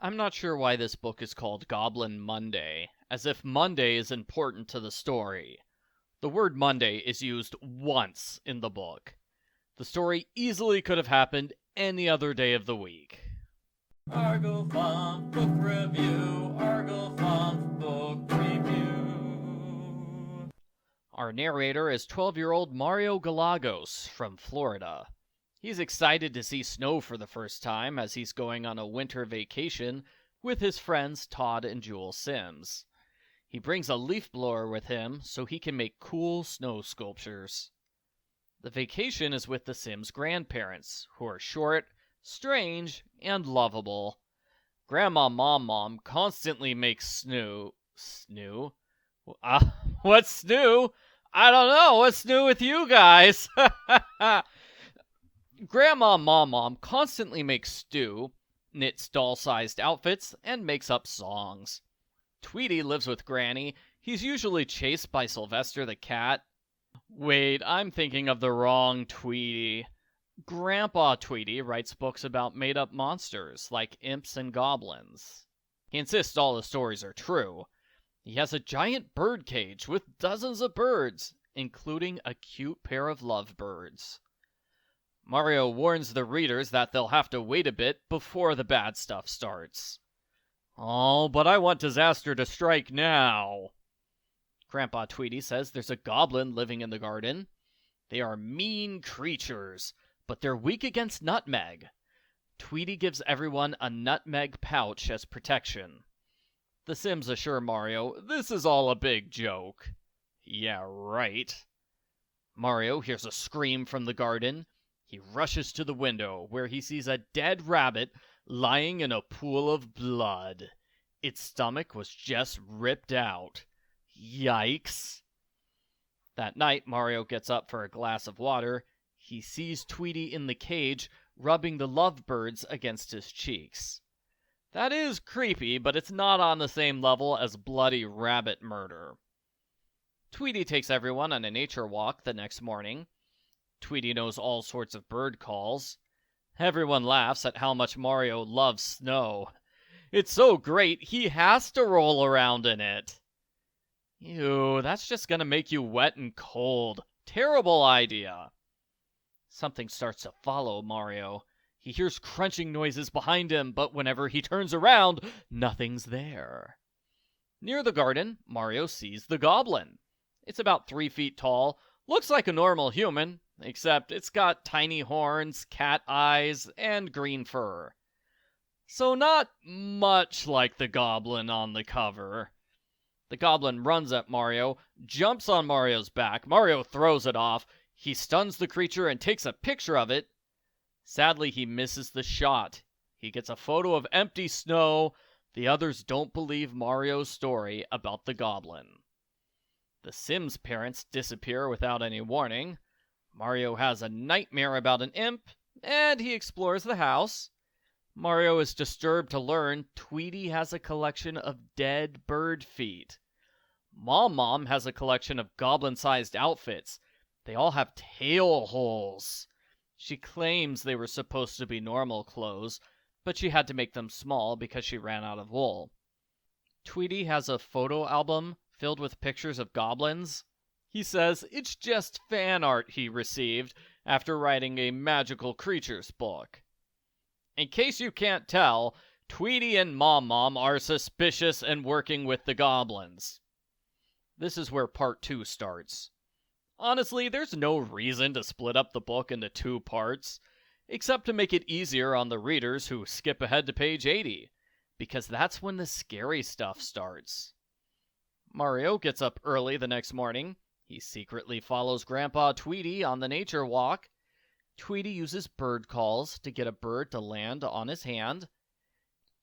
I'm not sure why this book is called Goblin Monday, as if Monday is important to the story. The word Monday is used once in the book. The story easily could have happened any other day of the week. Argo Font Book Review, Argo Font Book Review. Our narrator is 12-year-old Mario Galagos from Florida. He's excited to see snow for the first time as he's going on a winter vacation with his friends Todd and Jewel Sims. He brings a leaf blower with him so he can make cool snow sculptures. The vacation is with the Sims' grandparents, who are short, strange, and lovable. Grandma MomMom constantly makes Snoo? What's new? I don't know. What's new with you guys? Grandma MomMom constantly makes stew, knits doll-sized outfits, and makes up songs. Tweety lives with Granny. He's usually chased by Sylvester the cat. Wait, I'm thinking of the wrong Tweety. Grandpa Tweety writes books about made-up monsters, like imps and goblins. He insists all the stories are true. He has a giant bird cage with dozens of birds, including a cute pair of lovebirds. Mario warns the readers that they'll have to wait a bit before the bad stuff starts. Oh, but I want disaster to strike now. Grandpa Tweety says there's a goblin living in the garden. They are mean creatures, but they're weak against nutmeg. Tweety gives everyone a nutmeg pouch as protection. The Sims assure Mario this is all a big joke. Yeah, right. Mario hears a scream from the garden. He rushes to the window, where he sees a dead rabbit lying in a pool of blood. Its stomach was just ripped out. Yikes. That night, Mario gets up for a glass of water. He sees Tweety in the cage, rubbing the lovebirds against his cheeks. That is creepy, but it's not on the same level as bloody rabbit murder. Tweety takes everyone on a nature walk the next morning. Tweety knows all sorts of bird calls. Everyone laughs at how much Mario loves snow. It's so great, he has to roll around in it. Ew, that's just gonna make you wet and cold. Terrible idea. Something starts to follow Mario. He hears crunching noises behind him, but whenever he turns around, nothing's there. Near the garden, Mario sees the goblin. It's about 3 feet tall, looks like a normal human, except it's got tiny horns, cat eyes, and green fur. So not much like the goblin on the cover. The goblin runs at Mario, jumps on Mario's back. Mario throws it off. He stuns the creature and takes a picture of it. Sadly, he misses the shot. He gets a photo of empty snow. The others don't believe Mario's story about the goblin. The Sims' parents disappear without any warning. Mario has a nightmare about an imp, and he explores the house. Mario is disturbed to learn Tweety has a collection of dead bird feet. Mom has a collection of goblin-sized outfits. They all have tail holes. She claims they were supposed to be normal clothes, but she had to make them small because she ran out of wool. Tweety has a photo album filled with pictures of goblins. He says it's just fan art he received after writing a magical creatures book. In case you can't tell, Tweety and MomMom are suspicious and working with the goblins. This is where part 2 starts. Honestly, there's no reason to split up the book into 2 parts, except to make it easier on the readers who skip ahead to page 80, because that's when the scary stuff starts. Mario gets up early the next morning. He secretly follows Grandpa Tweety on the nature walk. Tweety uses bird calls to get a bird to land on his hand.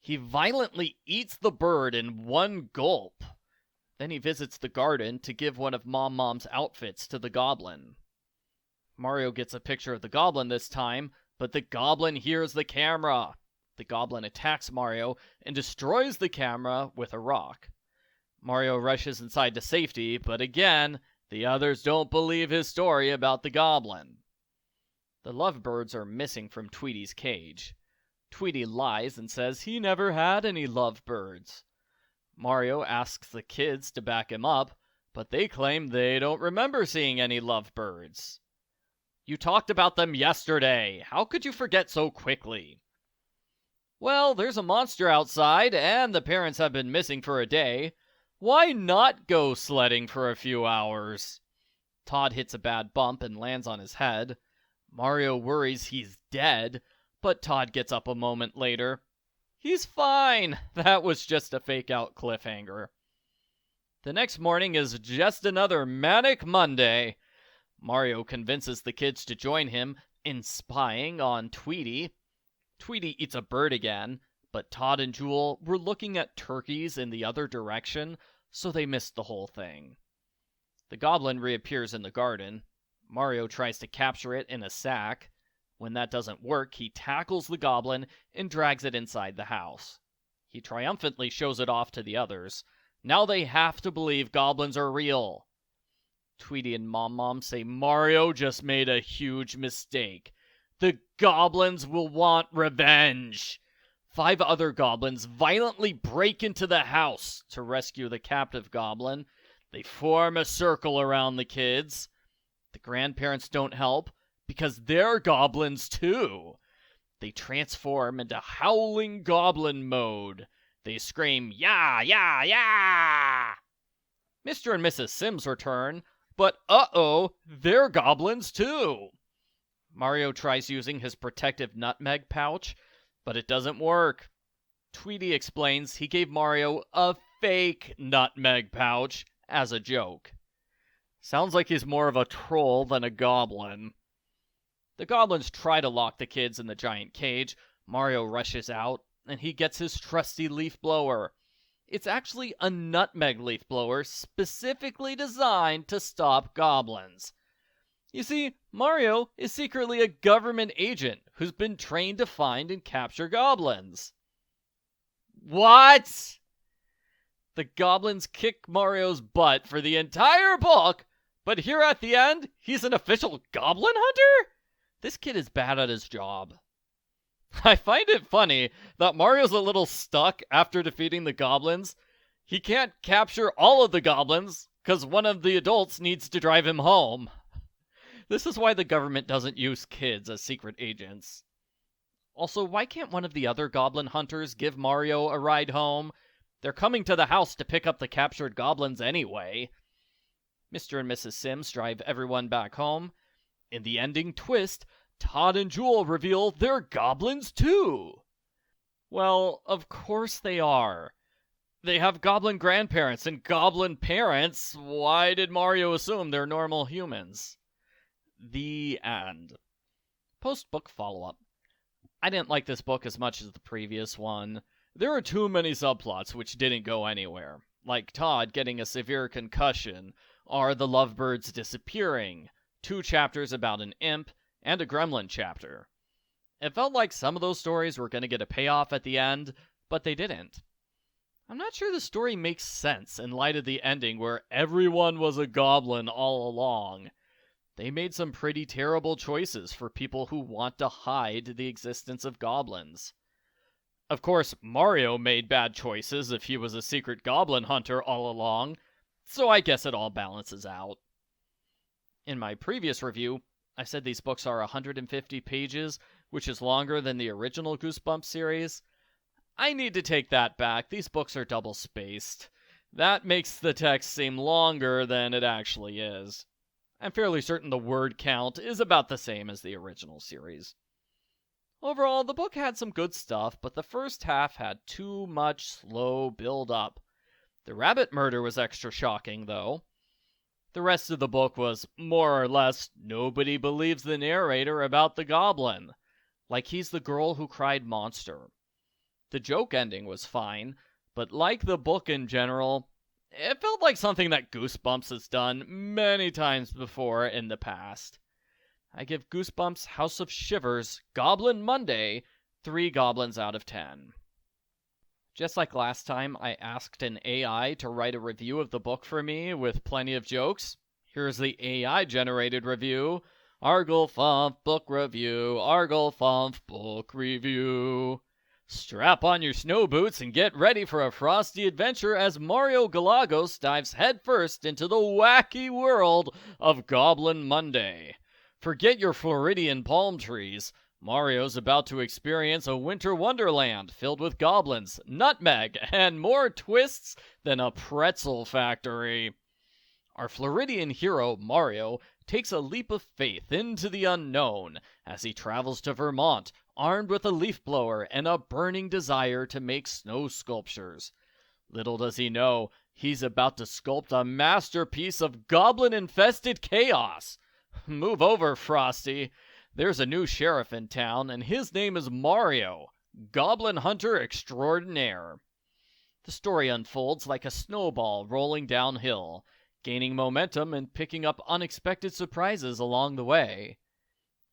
He violently eats the bird in one gulp. Then he visits the garden to give one of MomMom's outfits to the goblin. Mario gets a picture of the goblin this time, but the goblin hears the camera. The goblin attacks Mario and destroys the camera with a rock. Mario rushes inside to safety, but again, the others don't believe his story about the goblin. The lovebirds are missing from Tweety's cage. Tweety lies and says he never had any lovebirds. Mario asks the kids to back him up, but they claim they don't remember seeing any lovebirds. You talked about them yesterday. How could you forget so quickly? Well, there's a monster outside, and the parents have been missing for a day. Why not go sledding for a few hours? Todd hits a bad bump and lands on his head. Mario worries he's dead, but Todd gets up a moment later. He's fine. That was just a fake-out cliffhanger. The next morning is just another manic Monday. Mario convinces the kids to join him in spying on Tweety. Tweety eats a bird again, but Todd and Jewel were looking at turkeys in the other direction, so they missed the whole thing. The goblin reappears in the garden. Mario tries to capture it in a sack. When that doesn't work, he tackles the goblin and drags it inside the house. He triumphantly shows it off to the others. Now they have to believe goblins are real. Tweety and MomMom say Mario just made a huge mistake. The goblins will want revenge. 5 other goblins violently break into the house to rescue the captive goblin. They form a circle around the kids. The grandparents don't help because they're goblins too. They transform into howling goblin mode. They scream, "Yeah, yeah, yeah!" Mr. and Mrs. Sims return, but uh-oh, they're goblins too. Mario tries using his protective nutmeg pouch, but it doesn't work. Tweety explains he gave Mario a fake nutmeg pouch as a joke. Sounds like he's more of a troll than a goblin. The goblins try to lock the kids in the giant cage. Mario rushes out, and he gets his trusty leaf blower. It's actually a nutmeg leaf blower specifically designed to stop goblins. You see, Mario is secretly a government agent who's been trained to find and capture goblins. What? The goblins kick Mario's butt for the entire book, but here at the end, he's an official goblin hunter? This kid is bad at his job. I find it funny that Mario's a little stuck after defeating the goblins. He can't capture all of the goblins because one of the adults needs to drive him home. This is why the government doesn't use kids as secret agents. Also, why can't one of the other goblin hunters give Mario a ride home? They're coming to the house to pick up the captured goblins anyway. Mr. and Mrs. Sims drive everyone back home. In the ending twist, Todd and Jewel reveal they're goblins too. Well, of course they are. They have goblin grandparents and goblin parents. Why did Mario assume they're normal humans? The end. Post-book follow-up. I didn't like this book as much as the previous one. There are too many subplots which didn't go anywhere, like Todd getting a severe concussion, or the lovebirds disappearing, 2 chapters about an imp, and a gremlin chapter. It felt like some of those stories were going to get a payoff at the end, but they didn't. I'm not sure the story makes sense in light of the ending where everyone was a goblin all along. They made some pretty terrible choices for people who want to hide the existence of goblins. Of course, Mario made bad choices if he was a secret goblin hunter all along, so I guess it all balances out. In my previous review, I said these books are 150 pages, which is longer than the original Goosebumps series. I need to take that back. These books are double-spaced. That makes the text seem longer than it actually is. I'm fairly certain the word count is about the same as the original series. Overall, the book had some good stuff, but the first half had too much slow build-up. The rabbit murder was extra shocking, though. The rest of the book was, more or less, nobody believes the narrator about the goblin. Like he's the girl who cried monster. The joke ending was fine, but like the book in general, it felt like something that Goosebumps has done many times before in the past. I give Goosebumps House of Shivers Goblin Monday 3 goblins out of 10. Just like last time, I asked an AI to write a review of the book for me with plenty of jokes. Here's the AI-generated review. Argle Fump Book Review. Argle Fump Book Review. Strap on your snow boots and get ready for a frosty adventure as Mario Galagos dives headfirst into the wacky world of Goblin Monday. Forget your Floridian palm trees. Mario's about to experience a winter wonderland filled with goblins, nutmeg, and more twists than a pretzel factory. Our Floridian hero, Mario, takes a leap of faith into the unknown as he travels to Vermont, armed with a leaf blower and a burning desire to make snow sculptures. Little does he know, he's about to sculpt a masterpiece of goblin-infested chaos. Move over, Frosty. There's a new sheriff in town, and his name is Mario, Goblin Hunter Extraordinaire. The story unfolds like a snowball rolling downhill, gaining momentum and picking up unexpected surprises along the way.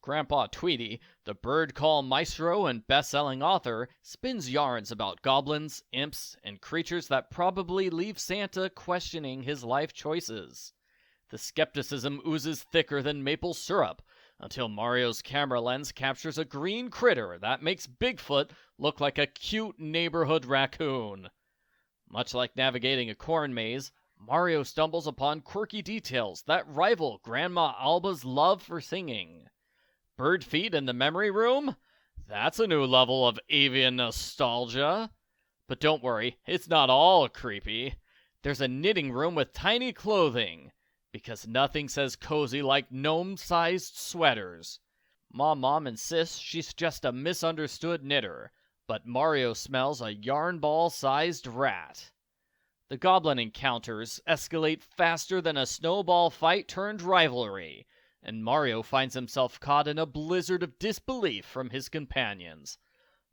Grandpa Tweety, the bird call maestro and best-selling author, spins yarns about goblins, imps, and creatures that probably leave Santa questioning his life choices. The skepticism oozes thicker than maple syrup, until Mario's camera lens captures a green critter that makes Bigfoot look like a cute neighborhood raccoon. Much like navigating a corn maze, Mario stumbles upon quirky details that rival Grandma Alba's love for singing. Bird feet in the memory room? That's a new level of avian nostalgia. But don't worry, it's not all creepy. There's a knitting room with tiny clothing, because nothing says cozy like gnome-sized sweaters. Mom insists she's just a misunderstood knitter, but Mario smells a yarn ball-sized rat. The goblin encounters escalate faster than a snowball fight turned rivalry, and Mario finds himself caught in a blizzard of disbelief from his companions.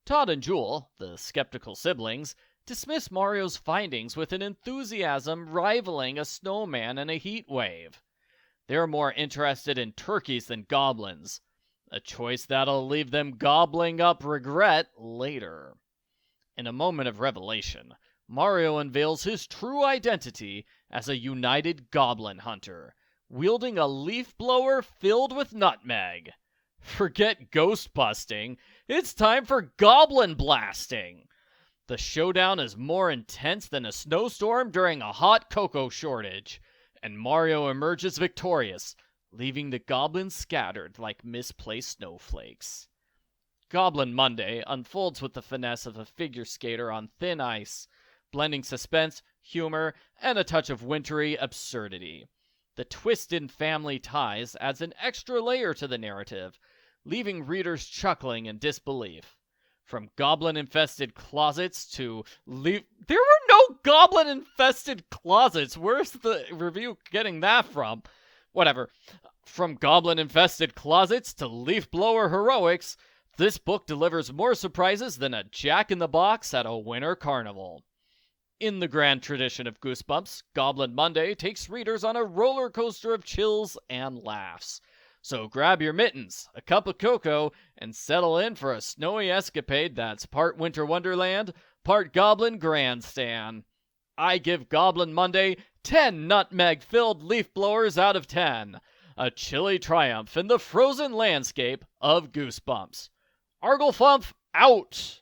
Todd and Jewel, the skeptical siblings, dismiss Mario's findings with an enthusiasm rivaling a snowman in a heat wave. They're more interested in turkeys than goblins, a choice that'll leave them gobbling up regret later. In a moment of revelation, Mario unveils his true identity as a united goblin hunter, wielding a leaf blower filled with nutmeg. Forget ghost busting, it's time for goblin blasting! The showdown is more intense than a snowstorm during a hot cocoa shortage, and Mario emerges victorious, leaving the goblins scattered like misplaced snowflakes. Goblin Monday unfolds with the finesse of a figure skater on thin ice, blending suspense, humor, and a touch of wintry absurdity. The twist in family ties adds an extra layer to the narrative, leaving readers chuckling in disbelief. From goblin-infested closets to there were no goblin-infested closets! Where's the review getting that from? Whatever. From goblin-infested closets to leaf blower heroics, this book delivers more surprises than a Jack-in-the-Box at a winter carnival. In the grand tradition of Goosebumps, Goblin Monday takes readers on a roller coaster of chills and laughs. So grab your mittens, a cup of cocoa, and settle in for a snowy escapade that's part Winter Wonderland, part Goblin Grandstand. I give Goblin Monday 10 nutmeg-filled leaf blowers out of 10. A chilly triumph in the frozen landscape of Goosebumps. Arglefump out!